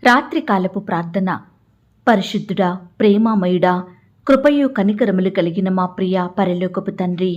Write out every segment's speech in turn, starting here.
రాత్రికాలపు ప్రార్థన. పరిశుద్ధుడా, ప్రేమామయుడా, కృపయు కనికరములు కలిగిన మా ప్రియ పరలోకపు తండ్రి,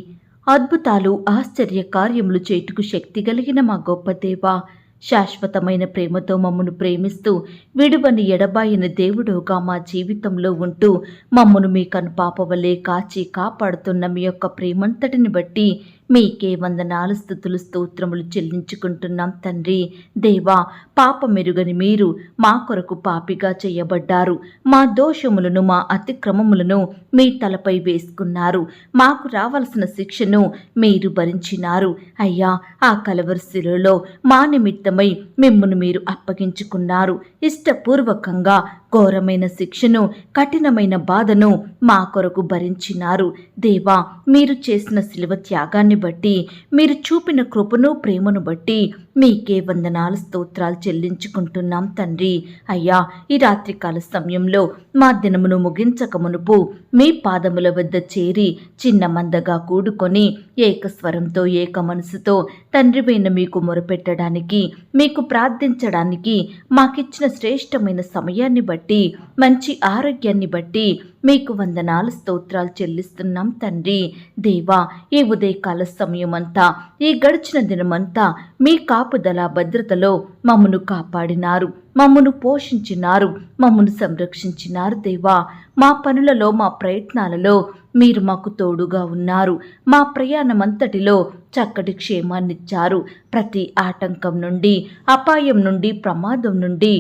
అద్భుతాలు ఆశ్చర్య కార్యములు చేటుకు శక్తి కలిగిన మా గొప్ప దేవా, శాశ్వతమైన ప్రేమతో మమ్మను ప్రేమిస్తూ విడువని ఎడబాయిన దేవుడుగా మా జీవితంలో ఉంటూ మమ్మను మీ కనుపాపవలే కాచి కాపాడుతున్న మీ యొక్క ప్రేమంతటిని బట్టి మీకే వందనాలు, స్తుతులు, స్తోత్రములు చెల్లించుకుంటున్నాం తండ్రి. దేవా, పాపమెరుగని మీరు మా కొరకు పాపిగా చేయబడ్డారు. మా దోషములను, మా అతిక్రమములను మీ తలపై వేసుకున్నారు. మాకు రావలసిన శిక్షను మీరు భరించినారు. అయ్యా, ఆ కలవరి శిలువలో మా నిమిత్తమై మిమ్మును మీరు అప్పగించుకున్నారు. ఇష్టపూర్వకంగా ఘోరమైన శిక్షను, కఠినమైన బాధను మా కొరకు భరించినారు. దేవా, మీరు చేసిన శిలువ త్యాగాన్ని బట్టి, మీరు చూపిన కృపను, ప్రేమను బట్టి మీకే వందనాలు, స్తోత్రాలు చెల్లించుకుంటున్నాం తండ్రి. అయ్యా, ఈ రాత్రికాల సమయంలో మా దినమును ముగించక మునుపు మీ పాదముల వద్ద చేరి చిన్న మందగా కూడుకొని ఏకస్వరంతో, ఏక మనసుతో తండ్రివైన మీకు మొరపెట్టడానికి, మీకు ప్రార్థించడానికి మాకిచ్చిన శ్రేష్టమైన సమయాన్ని బట్టి, మంచి ఆరోగ్యాన్ని బట్టి మీకు వందనాలు, స్తోత్రాలు చెల్లిస్తున్నాం తండ్రి. దేవా, ఈ ఉదయకాల సమయమంతా, ఈ గడిచిన దినమంతా మీ కాపుదల భద్రతలో మమ్మను కాపాడినారు, మమ్మను పోషించినారు, మమ్మను సంరక్షించినారు. దేవా, మా పనులలో, మా ప్రయత్నాలలో మీరు మాకు తోడుగా ఉన్నారు. మా ప్రయాణమంతటిలో చక్కటి క్షేమాన్నిచ్చారు. ప్రతి ఆటంకం నుండి, అపాయం నుండి, ప్రమాదం నుండి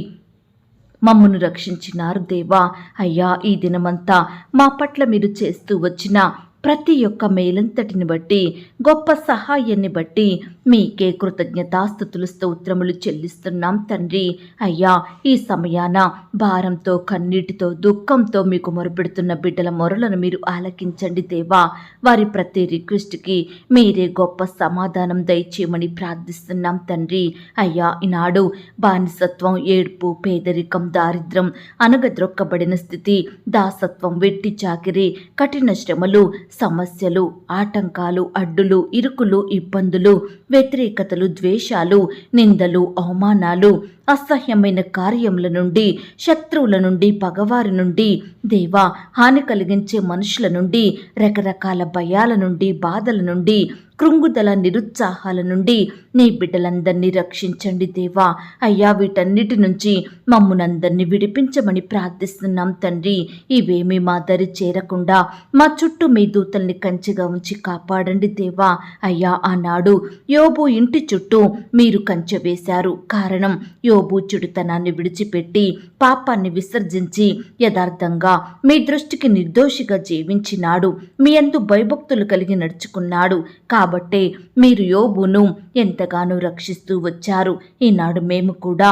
మమ్మను రక్షించినారు. దేవా, అయ్యా, ఈ దినమంతా మా పట్ల మీరు చేస్తూ వచ్చిన ప్రతి ఒక్క మేలంతటిని బట్టి, గొప్ప సహాయాన్ని బట్టి మీకే కృతజ్ఞతాస్తుతులు, స్తోత్రములు చెల్లిస్తున్నాం తండ్రి. అయ్యా, ఈ సమయాన భారంతో, కన్నీటితో, దుఃఖంతో మీకు మొరపెడుతున్న బిడ్డల మొరలను మీరు ఆలకించండి దేవా. వారి ప్రతి రిక్వెస్ట్కి మీరే గొప్ప సమాధానం దయచేయమని ప్రార్థిస్తున్నాం తండ్రి. అయ్యా, ఈనాడు బానిసత్వం, ఏడుపు, పేదరికం, దారిద్రం, అనగద్రొక్కబడిన స్థితి, దాసత్వం, వెట్టి చాకిరి, కఠిన శ్రమలు, సమస్యలు, ఆటంకాలు, అడ్డులు, ఇరుకులు, ఇబ్బందులు, వ్యతిరేకతలు, ద్వేషాలు, నిందలు, అవమానాలు, అసహ్యమైన కార్యముల నుండి, శత్రువుల నుండి, పగవారి నుండి, దేవా, హాని కలిగించే మనుషుల నుండి, రకరకాల భయాల నుండి, బాధల నుండి, కృంగుదల, నిరుత్సాహాల నుండి నీ బిడ్డలందరినీ రక్షించండి దేవా. అయ్యా, వీటన్నిటి నుంచి మమ్మునందరినీ విడిపించమని ప్రార్థిస్తున్నాం తండ్రి. ఇవేమీ మా దరి చేరకుండా మా చుట్టూ మీ దూతల్ని కంచెగా ఉంచి కాపాడండి దేవా. అయ్యా, ఆనాడు యోబు ఇంటి చుట్టూ మీరు కంచె వేశారు. కారణం, యోబు చెడుతనాన్ని విడిచిపెట్టి, పాపాన్ని విసర్జించి యథార్థంగా మీ దృష్టికి నిర్దోషిగా జీవించినాడు. మీ యందు భయభక్తులు కలిగి నడుచుకున్నాడు. కాబట్టే మీరు యోబును ఎంతగానో రక్షిస్తూ వచ్చారు. ఈనాడు మేము కూడా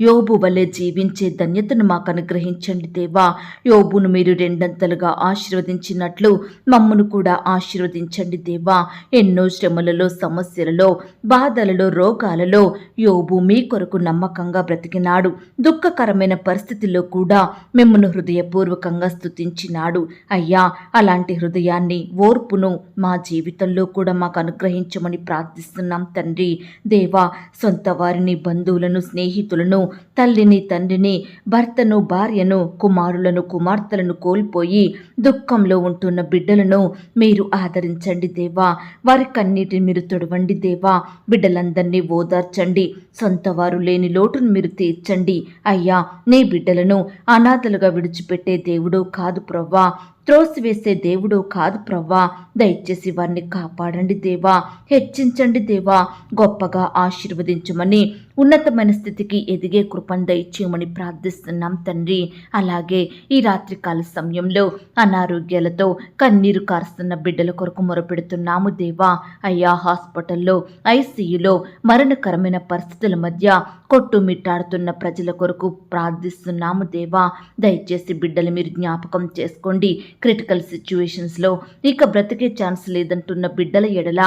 యోబు వలె జీవించే ధన్యతను మాకు అనుగ్రహించండి దేవా. యోబును మీరు రెండంతలుగా ఆశీర్వదించినట్లు మమ్మను కూడా ఆశీర్వదించండి దేవా. ఎన్నో శ్రమలలో, సమస్యలలో, బాధలలో, రోగాలలో యోబు మీ కొరకు నమ్మకంగా బ్రతికినాడు. దుఃఖకరమైన పరిస్థితుల్లో కూడా మిమ్మను హృదయపూర్వకంగా స్తుతించినాడు. అయ్యా, అలాంటి హృదయాన్ని, ఓర్పును మా జీవితంలో కూడా మాకు అనుగ్రహించమని ప్రార్థిస్తున్నాం తండ్రి. దేవా, సొంత వారిని, బంధువులను, స్నేహితులను, తల్లిని, తండ్రిని, భర్తను, భార్యను, కుమారులను, కుమార్తెలను కోల్పోయి దుఃఖంలో ఉంటున్న బిడ్డలను మీరు ఆదరించండి దేవా. వారి కన్నీటిని మీరు తొడవండి దేవా. బిడ్డలందరినీ ఓదార్చండి. సొంత వారు లేని లోటును మీరు తీర్చండి. అయ్యా, నీ బిడ్డలను అనాథలుగా విడిచిపెట్టే దేవుడు కాదు ప్రవ్వా. త్రోసివేసే దేవుడు కాదు ప్రవ్వా. దయచేసి వారిని కాపాడండి దేవా. హెచ్చించండి దేవా. గొప్పగా ఆశీర్వదించమని, ఉన్నతమైన స్థితికి ఎదిగే కృపను దయచేయమని ప్రార్థిస్తున్నాం తండ్రి. అలాగే ఈ రాత్రికాల సమయంలో అనారోగ్యాలతో కన్నీరు కారుస్తున్న బిడ్డల కొరకు మొరపెడుతున్నాము దేవా. అయ్యా, హాస్పిటల్లో, ఐసీయూలో మరణకరమైన పరిస్థితుల మధ్య కొట్టుమిట్టాడుతున్న ప్రజల కొరకు ప్రార్థిస్తున్నాము దేవా. దయచేసి బిడ్డలు మీరు జ్ఞాపకం చేసుకోండి. క్రిటికల్ సిచ్యువేషన్స్లో ఇక బ్రతికే ఛాన్స్ లేదంటున్న బిడ్డల ఎడల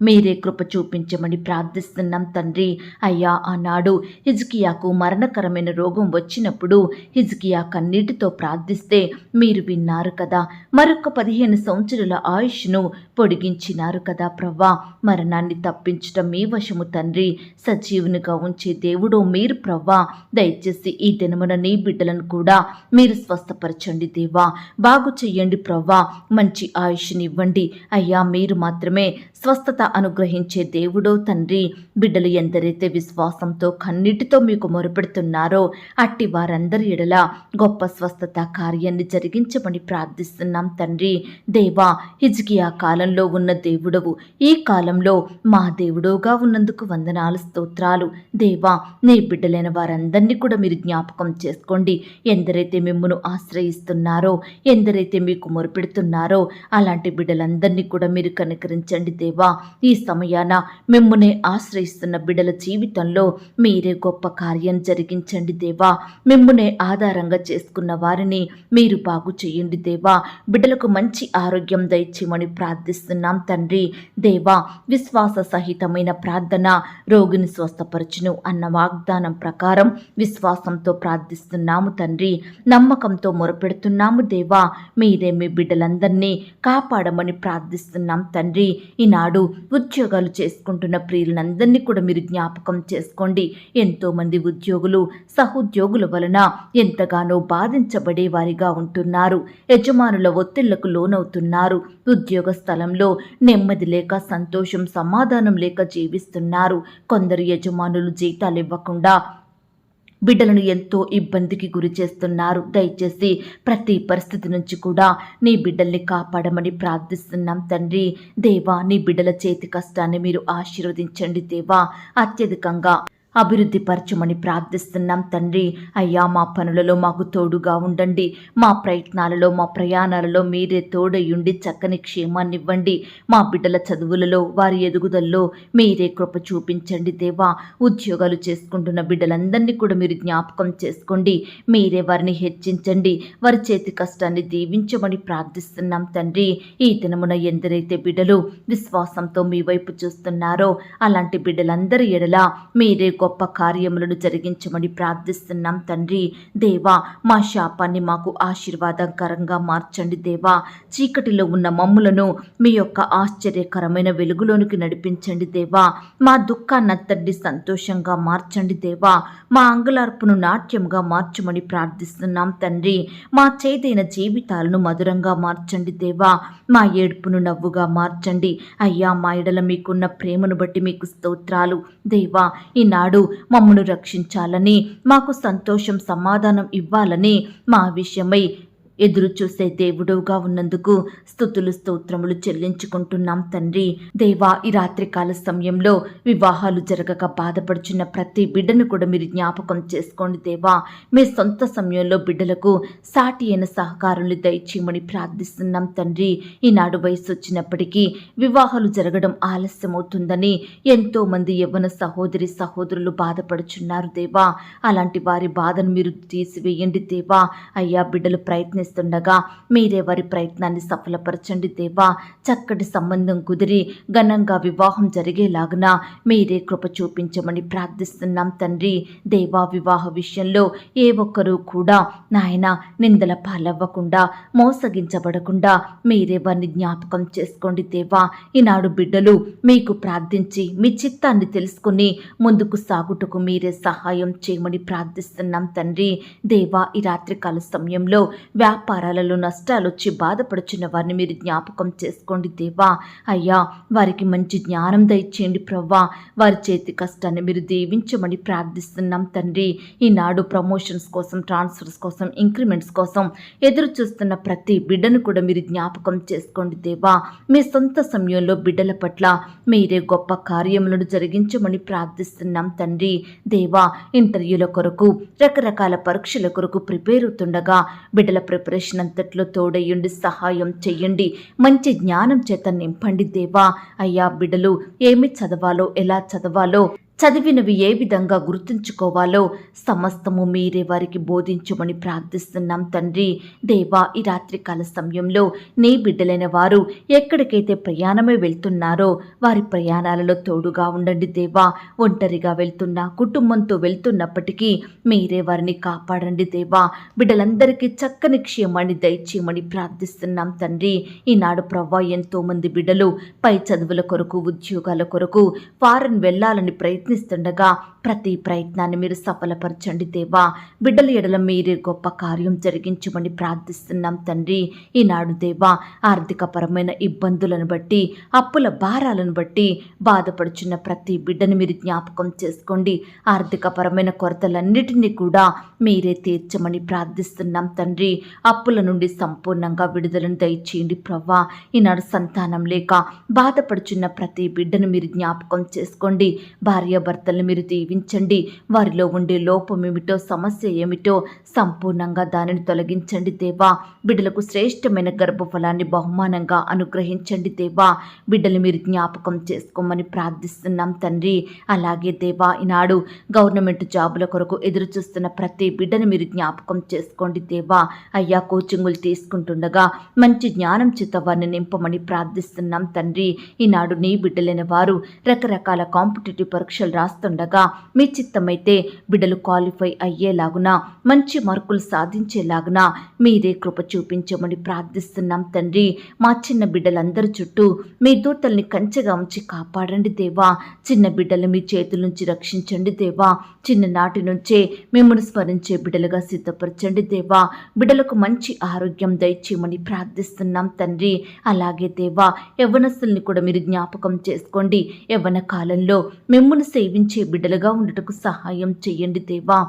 మీరే కృప చూపించమని ప్రార్థిస్తున్నాం తండ్రి. అయ్యా, ఆనాడు హిజ్కియాకు మరణకరమైన రోగం వచ్చినప్పుడు హిజ్కియా కన్నీటితో ప్రార్థిస్తే మీరు విన్నారు కదా. మరొక 15 సంవత్సరాల ఆయుష్ను పొడిగించినారు కదా ప్రవ్వా. మరణాన్ని తప్పించటం మీ వశము తండ్రి. సజీవునిగా ఉంచే దేవుడు మీరు ప్రవ్వా. దయచేసి ఈ దినమున నీ బిడ్డలను కూడా మీరు స్వస్థపరచండి దేవా. బాగు చెయ్యండి ప్రవ్వా. మంచి ఆయుష్నివ్వండి అయ్యా. మీరు మాత్రమే స్వస్థత అనుగ్రహించే దేవుడో తండ్రి. బిడ్డలు ఎందరైతే విశ్వాసంతో కన్నీటితో మీకు మొరపెడుతున్నారో అట్టి వారందరి ఎడల గొప్ప స్వస్థత కార్యాన్ని జరిగించమని ప్రార్థిస్తున్నాం తండ్రి. దేవా, హిజ్కియా కాలంలో ఉన్న దేవుడవు ఈ కాలంలో మా దేవుడుగా ఉన్నందుకు వందనాలు, స్తోత్రాలు. దేవా, నీ బిడ్డలైన వారందరినీ కూడా మీరు జ్ఞాపకం చేసుకోండి. ఎందరైతే మిమ్మును ఆశ్రయిస్తున్నారో, ఎందరైతే మీకు మొరపెడుతున్నారో అలాంటి బిడ్డలందరినీ కూడా మీరు కనికరించండి దేవా. ఈ సమయాన మిమ్మునే ఆశ్రయిస్తున్న బిడ్డల జీవితంలో మీరే గొప్ప కార్యం జరిగించండి దేవా. మిమ్మునే ఆధారంగా చేసుకున్న వారిని మీరు బాగు చేయండి దేవా. బిడ్డలకు మంచి ఆరోగ్యం దయచేయమని ప్రార్థిస్తున్నాం తండ్రి. దేవా, విశ్వాస సహితమైన ప్రార్థన రోగిని స్వస్థపరచును అన్న వాగ్దానం ప్రకారం విశ్వాసంతో ప్రార్థిస్తున్నాము తండ్రి. నమ్మకంతో మొరపెడుతున్నాము దేవా. మీరే మీ బిడ్డలందరినీ కాపాడమని ప్రార్థిస్తున్నాం తండ్రి. ఈనాడు ఉద్యోగాలు చేసుకుంటున్న ప్రియులందరినీ కూడా మీరు జ్ఞాపకం చేసుకోండి. ఎంతోమంది ఉద్యోగులు సహోద్యోగుల వలన ఎంతగానో బాధించబడే వారిగా ఉంటున్నారు. యజమానుల ఒత్తిళ్లకు లోనవుతున్నారు. ఉద్యోగ స్థలంలో నెమ్మది లేక, సంతోషం సమాధానం లేక జీవిస్తున్నారు. కొందరు యజమానులు జీతాలు ఇవ్వకుండా బిడ్డలను ఎంతో ఇబ్బందికి గురి చేస్తున్నారు. దయచేసి ప్రతి పరిస్థితి నుంచి కూడా నీ బిడ్డల్ని కాపాడమని ప్రార్థిస్తున్నాం తండ్రి. దేవా, నీ బిడ్డల చేతి కష్టాన్ని మీరు ఆశీర్వదించండి దేవా. అత్యధికంగా అభివృద్ధి పరచమని ప్రార్థిస్తున్నాం తండ్రి. అయ్యా, మా పనులలో మాకు తోడుగా ఉండండి. మా ప్రయత్నాలలో, మా ప్రయాణాలలో మీరే తోడయుండి చక్కని క్షేమాన్ని ఇవ్వండి. మా బిడ్డల చదువులలో, వారి ఎదుగుదలలో మీరే కృప చూపించండి దేవా. ఉద్యోగాలు చేసుకుంటున్న బిడ్డలందరినీ కూడా మీరు జ్ఞాపకం చేసుకోండి. మీరే వారిని హెచ్చించండి. వారి చేతి కష్టాన్ని దీవించమని ప్రార్థిస్తున్నాం తండ్రి. ఈ దినమున ఎందరైతే బిడ్డలు విశ్వాసంతో మీ వైపు చూస్తున్నారో అలాంటి బిడ్డలందరి ఎడల మీరే గొప్ప కార్యములను జరిగించమని ప్రార్థిస్తున్నాం తండ్రి. దేవా, మా శాపాన్ని మాకు ఆశీర్వాదకరంగా మార్చండి దేవా. చీకటిలో ఉన్న మమ్ములను మీ యొక్క ఆశ్చర్యకరమైన వెలుగులోనికి నడిపించండి దేవా. మా దుఃఖాన్నంతటిని సంతోషంగా మార్చండి దేవా. మా అంగలార్పును నాట్యంగా మార్చమని ప్రార్థిస్తున్నాం తండ్రి. మా చేదైన జీవితాలను మధురంగా మార్చండి దేవా. మా ఏడుపును నవ్వుగా మార్చండి అయ్యా. మా ఎడల మీకున్న ప్రేమను బట్టి మీకు స్తోత్రాలు దేవా. ఈనాడు మమ్మను రక్షించాలని, మాకు సంతోషం సమాధానం ఇవ్వాలని మా విషయమై ఎదురు చూసే దేవుడుగా ఉన్నందుకు స్తుతులు స్తోత్రములు చెల్లించుకుంటున్నాం తండ్రి. దేవా, ఈ రాత్రికాల సమయంలో వివాహాలు జరగక బాధపడుచున్న ప్రతి బిడ్డను కూడా మీరు జ్ఞాపకం చేసుకోండి దేవా. మీ సొంత సమయంలో బిడ్డలకు సాటి అయిన సహకారులు దయచేయమని ప్రార్థిస్తున్నాం తండ్రి. ఈనాడు వయసు వచ్చినప్పటికీ వివాహాలు జరగడం ఆలస్యమవుతుందని ఎంతోమంది యవ్వన సహోదరి సహోదరులు బాధపడుచున్నారు దేవా. అలాంటి వారి బాధను మీరు తీసివేయండి దేవా. అయ్యా, బిడ్డలు ప్రయత్నిస్తుండగా మీరే వారి ప్రయత్నాన్ని సఫలపరచండి దేవా. చక్కటి సంబంధం కుదిరి ఘనంగా వివాహం జరిగేలాగున మీరే కృప చూపించమని ప్రార్థిస్తున్నాం తండ్రి. దేవా, వివాహ విషయంలో ఏ ఒక్కరూ కూడా నాయన నిందల పాలవ్వకుండా, మోసగించబడకుండా మీరే వారిని జ్ఞాపకం చేసుకోండి దేవా. ఈనాడు బిడ్డలు మీకు ప్రార్థించి మీ చిత్తాన్ని తెలుసుకుని ముందుకు సాగుటకు మీరే సహాయం చేయమని ప్రార్థిస్తున్నాం తండ్రి. దేవా, ఈ రాత్రికాల సమయంలో వ్యాపారాలలో నష్టాలు వచ్చి బాధపడుచున్న వారిని మీరు జ్ఞాపకం చేసుకోండి దేవా. అయ్యా, వారికి మంచి జ్ఞానం దయచేయండి ప్రవ్వా. వారి చేతి కష్టాన్ని మీరు దీవించమని ప్రార్థిస్తున్నాం తండ్రి. ఈనాడు ప్రమోషన్స్ కోసం, ట్రాన్స్ఫర్స్ కోసం, ఇంక్రిమెంట్స్ కోసం ఎదురు చూస్తున్న ప్రతి బిడ్డను కూడా మీరు జ్ఞాపకం చేసుకోండి దేవా. మీ సొంత సమయంలో బిడ్డల పట్ల మీరే గొప్ప కార్యములను జరిగించమని ప్రార్థిస్తున్నాం తండ్రి. దేవా, ఇంటర్వ్యూల కొరకు, రకరకాల పరీక్షల కొరకు ప్రిపేర్ అవుతుండగా బిడ్డల ప్రిపరేషన్ అంతట్లో తోడయ్యండి, సహాయం చెయ్యండి. మంచి జ్ఞానం చేత నింపండి దేవా. అయ్యా, బిడ్డలు ఏమి చదవాలో, ఎలా చదవాలో చదివినవి ఏ విధంగా గుర్తుంచుకోవాలో సమస్తము మీరే వారికి బోధించమని ప్రార్థిస్తున్నాం తండ్రి. దేవా, ఈ రాత్రికాల సమయంలో నీ బిడ్డలైన వారు ఎక్కడికైతే ప్రయాణమై వెళ్తున్నారో వారి ప్రయాణాలలో తోడుగా ఉండండి దేవా. ఒంటరిగా వెళ్తున్నా, కుటుంబంతో వెళ్తున్నప్పటికీ మీరే వారిని కాపాడండి దేవా. బిడ్డలందరికీ చక్కని క్షేమాన్ని దయచేయమని ప్రార్థిస్తున్నాం తండ్రి. ఈనాడు ప్రవ్వా, ఎంతో మంది బిడ్డలు పై చదువుల కొరకు, ఉద్యోగాల కొరకు ఫారెన్ వెళ్లాలని ప్రయత్నిస్తుండగా ప్రతి ప్రయత్నాన్ని మీరు సఫలపరచండి దేవా. బిడ్డల ఎడల మీరే గొప్ప కార్యం జరిగించమని ప్రార్థిస్తున్నాం తండ్రి. ఈనాడు దేవా, ఆర్థికపరమైన ఇబ్బందులను బట్టి, అప్పుల భారాలను బట్టి బాధపడుచున్న ప్రతి బిడ్డను మీరు జ్ఞాపకం చేసుకోండి. ఆర్థికపరమైన కొరతలన్నిటినీ కూడా మీరే తీర్చమని ప్రార్థిస్తున్నాం తండ్రి. అప్పుల నుండి సంపూర్ణంగా విడుదలను దయచేయండి ప్రవ్వా. ఈనాడు సంతానం లేక బాధపడుచున్న ప్రతి బిడ్డను మీరు జ్ఞాపకం చేసుకోండి. భార్యాభర్తలను మీరు దీవించండి. వారిలో ఉండే లోపం ఏమిటో, సమస్య ఏమిటో సంపూర్ణంగా దానిని తొలగించండి దేవా. బిడ్డలకు శ్రేష్టమైన గర్భఫలాన్ని బహుమానంగా అనుగ్రహించండి దేవా. బిడ్డలు మీరు జ్ఞాపకం చేసుకోమని ప్రార్థిస్తున్నాం తండ్రి. అలాగే దేవా, ఈనాడు గవర్నమెంట్ జాబుల కొరకు ఎదురు చూస్తున్న ప్రతి బిడ్డను మీరు జ్ఞాపకం చేసుకోండి దేవా. అయ్యా, కోచింగులు తీసుకుంటుండగా మంచి జ్ఞానం చేత వారిని నింపమని ప్రార్థిస్తున్నాం తండ్రి. ఈనాడు నీ బిడ్డలైన వారు రకరకాల కాంపిటేటివ్ పరీక్షలు రాస్తుండగా మీ చిత్తమైతే బిడ్డలు క్వాలిఫై అయ్యేలాగున, మంచి మార్కులు సాధించేలాగున మీరే కృప చూపించమని ప్రార్థిస్తున్నాం తండ్రి. మా చిన్న బిడ్డలందరి చుట్టూ మీ దూతల్ని కంచెగా ఉంచి కాపాడండి దేవా. చిన్న బిడ్డలు మీ చేతుల నుంచి రక్షించండి దేవా. చిన్ననాటి నుంచే మిమ్మల్ని స్మరించే బిడ్డలుగా సిద్ధపరచండి దేవా. బిడ్డలకు మంచి ఆరోగ్యం దయచేయమని ప్రార్థిస్తున్నాం తండ్రి. అలాగే దేవా, యవ్వనస్తుల్ని కూడా మీరు జ్ఞాపకం చేసుకోండి. యవ్వన కాలంలో మిమ్మల్ని సేవించే బిడ్డలుగా ఉండటకు సహాయం చేయండి దేవా.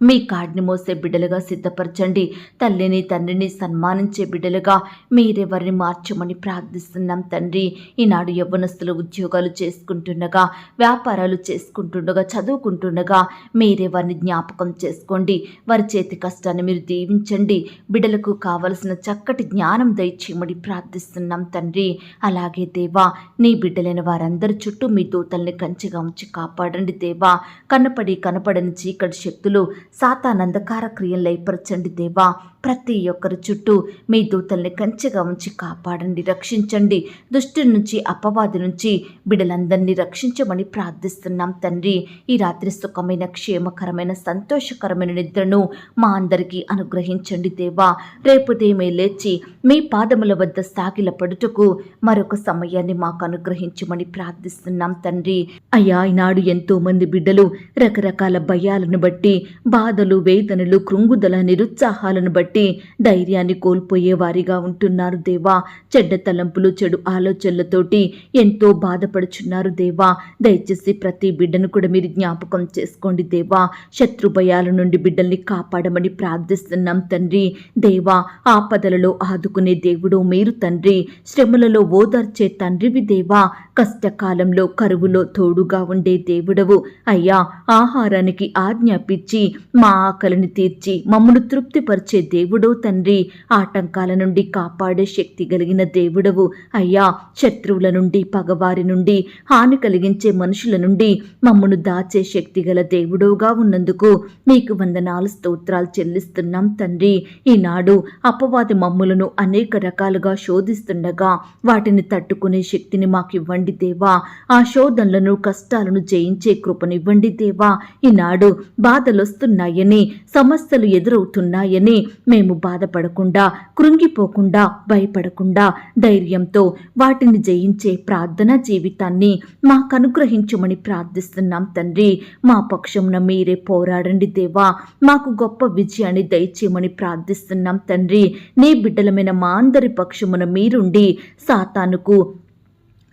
మీ కాడిని మోసే బిడ్డలుగా సిద్ధపరచండి. తల్లిని తండ్రిని సన్మానించే బిడ్డలుగా మీరే వారిని మార్చమని ప్రార్థిస్తున్నాం తండ్రి. ఈనాడు యవ్వనస్తులు ఉద్యోగాలు చేసుకుంటుండగా, వ్యాపారాలు చేసుకుంటుండగా, చదువుకుంటుండగా మీరే వారిని జ్ఞాపకం చేసుకోండి. వారి చేతి కష్టాన్ని మీరు దీవించండి. బిడ్డలకు కావలసిన చక్కటి జ్ఞానం దయచేయమని ప్రార్థిస్తున్నాం తండ్రి. అలాగే దేవా, నీ బిడ్డలైన వారందరి చుట్టూ మీ దూతల్ని కంచెగా ఉంచి కాపాడండి దేవా. కనపడని చీకటి శక్తులు, సాతానందకార క్రియలు లయపరచండి దేవా. ప్రతి ఒక్కరి చుట్టూ మీ దూతల్ని కంచెగా ఉంచి కాపాడండి, రక్షించండి. దుష్టుల నుంచి, అపవాది నుంచి బిడ్డలందరినీ రక్షించమని ప్రార్థిస్తున్నాం తండ్రి. ఈ రాత్రి సుఖమైన, క్షేమకరమైన, సంతోషకరమైన నిద్రను మా అందరికీ అనుగ్రహించండి దేవా. రేపు ఉదయమే లేచి మీ పాదముల వద్ద సాగిల పడుటకు మరొక సమయాన్ని మాకు అనుగ్రహించమని ప్రార్థిస్తున్నాం తండ్రి. అయ్యా, ఈనాడు ఎంతో మంది బిడ్డలు రకరకాల భయాలను బట్టి, బాధలు, వేదనలు, కృంగుదల, నిరుత్సాహాలను బట్టి ధైర్యాన్ని కోల్పోయే వారిగా ఉంటున్నారు దేవా. చెడ్డ తలంపులు, చెడు ఆలోచనలతోటి ఎంతో బాధపడుచున్నారు దేవా. దయచేసి ప్రతి బిడ్డను కూడా మీరు జ్ఞాపకం చేసుకోండి దేవా. శత్రు భయాల నుండి బిడ్డల్ని కాపాడమని ప్రార్థిస్తున్నాం తండ్రి. దేవా, ఆపదలలో ఆదుకునే దేవుడు మీరు తండ్రి. శ్రమలలో ఓదార్చే తండ్రివి దేవా. కష్టకాలంలో, కరువులో తోడుగా ఉండే దేవుడవు. అయ్యా, ఆహారానికి ఆజ్ఞాపించి మా ఆకలిని తీర్చి మమ్మను తృప్తిపరిచే దేవుడో తండ్రి. ఆటంకాల నుండి కాపాడే శక్తి కలిగిన దేవుడవు. అయ్యా, శత్రువుల నుండి, పగవారి నుండి, హాని కలిగించే మనుషుల నుండి మమ్మను దాచే శక్తి గల దేవుడుగా ఉన్నందుకు మీకు వందనాలు, స్తోత్రాలు చెల్లిస్తున్నాం తండ్రి. ఈనాడు అపవాది మమ్ములను అనేక రకాలుగా శోధిస్తుండగా వాటిని తట్టుకునే శక్తిని మాకివ్వండి దేవా. ఆ శోధనలను, కష్టాలను జయించే కృపనివ్వండి దేవా. ఈనాడు బాధలొస్తున్నాయని, సమస్యలు ఎదురవుతున్నాయని మేము బాధపడకుండా, కృంగిపోకుండా, భయపడకుండా ధైర్యంతో వాటిని జయించే ప్రార్థనా జీవితాన్ని మాకు అనుగ్రహించమని ప్రార్థిస్తున్నాం తండ్రి. మా పక్షమున మీరే పోరాడండి దేవా. మాకు గొప్ప విజయాన్ని దయచేయమని ప్రార్థిస్తున్నాం తండ్రి. నీ బిడ్డలమైన మా అందరి పక్షమున మీరుండి సాతానుకు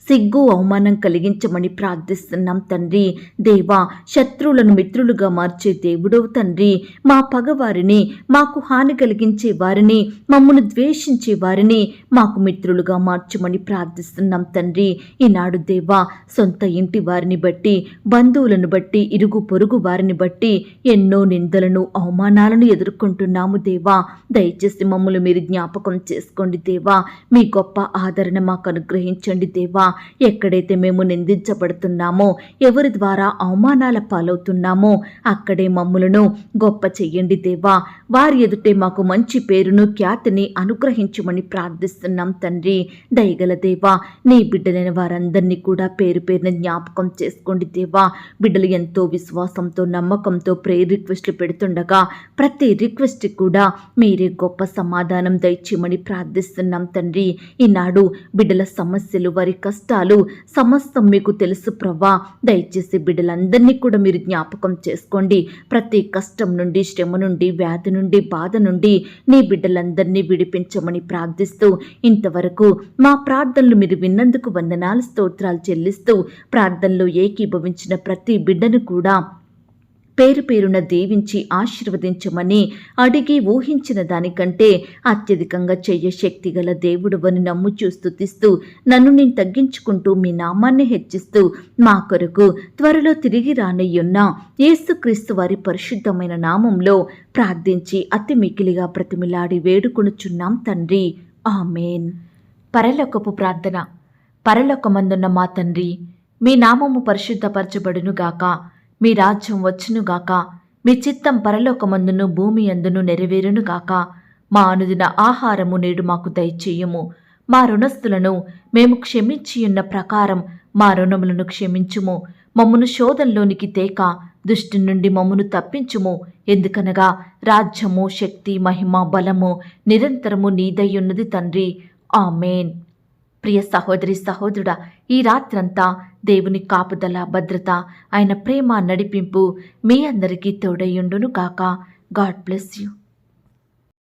సిగ్గు, అవమానం కలిగించమని ప్రార్థిస్తున్నాం తండ్రి. దేవా, శత్రువులను మిత్రులుగా మార్చే దేవుడవు తండ్రి. మా పగవారిని, మాకు హాని కలిగించే వారిని, మమ్మను ద్వేషించే వారిని మాకు మిత్రులుగా మార్చమని ప్రార్థిస్తున్నాం తండ్రి. ఈనాడు దేవా, సొంత ఇంటి వారిని బట్టి, బంధువులను బట్టి, ఇరుగు పొరుగు వారిని బట్టి ఎన్నో నిందలను, అవమానాలను ఎదుర్కొంటున్నాము దేవా. దయచేసి మమ్మల్ని మీరు జ్ఞాపకం చేసుకోండి దేవా. మీ గొప్ప ఆదరణ మాకు అనుగ్రహించండి దేవా. ఎక్కడైతే మేము నిందించబడుతున్నామో, ఎవరి ద్వారా అవమానాల పాలవుతున్నామో అక్కడే మమ్ములను గొప్ప చెయ్యండి దేవా. వారి ఎదుటే మాకు మంచి పేరును, ఖ్యాతిని అనుగ్రహించమని ప్రార్థిస్తున్నాం తండ్రి. దయగల దేవా, నీ బిడ్డలైన వారందరినీ కూడా పేరు పేరున జ్ఞాపకం చేసుకోండి దేవా. బిడ్డలు ఎంతో విశ్వాసంతో, నమ్మకంతో ప్రేయర్ రిక్వెస్ట్లు పెడుతుండగా ప్రతి రిక్వెస్ట్ కూడా మీరే గొప్ప సమాధానం దయచేయమని ప్రార్థిస్తున్నాం తండ్రి. ఈనాడు బిడ్డల సమస్యలు, వారి కష్టాలు సమస్తం మీకు తెలుసు ప్రభా. దయచేసి బిడ్డలందరినీ కూడా మీరు జ్ఞాపకం చేసుకోండి. ప్రతి కష్టం నుండి, శ్రమ నుండి, వ్యాధి నుండి, బాధ నుండి నీ బిడ్డలందరినీ విడిపించమని ప్రార్థిస్తూ, ఇంతవరకు మా ప్రార్థనలు మీరు విన్నందుకు వందనాలు, స్తోత్రాలు చెల్లిస్తూ, ప్రార్థనలో ఏకీభవించిన ప్రతి బిడ్డను కూడా పేరు పేరున దీవించి ఆశీర్వదించమని అడిగి ఊహించిన దానికంటే అత్యధికంగా చెయ్య శక్తి గల దేవుడువని నమ్ముచూ స్తుతిస్తూ, నన్ను నేను తగ్గించుకుంటూ మీ నామాన్ని హెచ్చిస్తూ, మా కొరకు త్వరలో తిరిగి రానయ్యున్న యేసుక్రీస్తు వారి పరిశుద్ధమైన నామంలో ప్రార్థించి అతి మికిలిగా ప్రతిమిలాడి వేడుకొనుచున్నాం తండ్రి. ఆమేన్. పరలోకపు ప్రార్థన. పరలోకమందున్న మా తండ్రి, మీ నామము పరిశుద్ధపరచబడునుగాక, మీ రాజ్యం వచ్చునుగాక, మీ చిత్తం పరలోకమందును భూమి అందును నెరవేరునుగాక. మా అనుదిన ఆహారము నేడు మాకు దయచేయము. మా రుణస్థులను మేము క్షమించియున్న ప్రకారం మా రుణములను క్షమించుము. మమ్మును శోధంలోనికి తేక దుష్టు నుండి మమ్మును తప్పించుము. ఎందుకనగా రాజ్యము, శక్తి, మహిమ, బలము నిరంతరము నీదయ్యున్నది తండ్రి. ఆమేన్. ప్రియ సహోదరి, సహోదరుడా, ఈ రాత్రంతా దేవుని కాపుదల, భద్రత, ఆయన ప్రేమ, నడిపింపు మీ అందరికీ తోడయ్యుండును గాక. God bless you.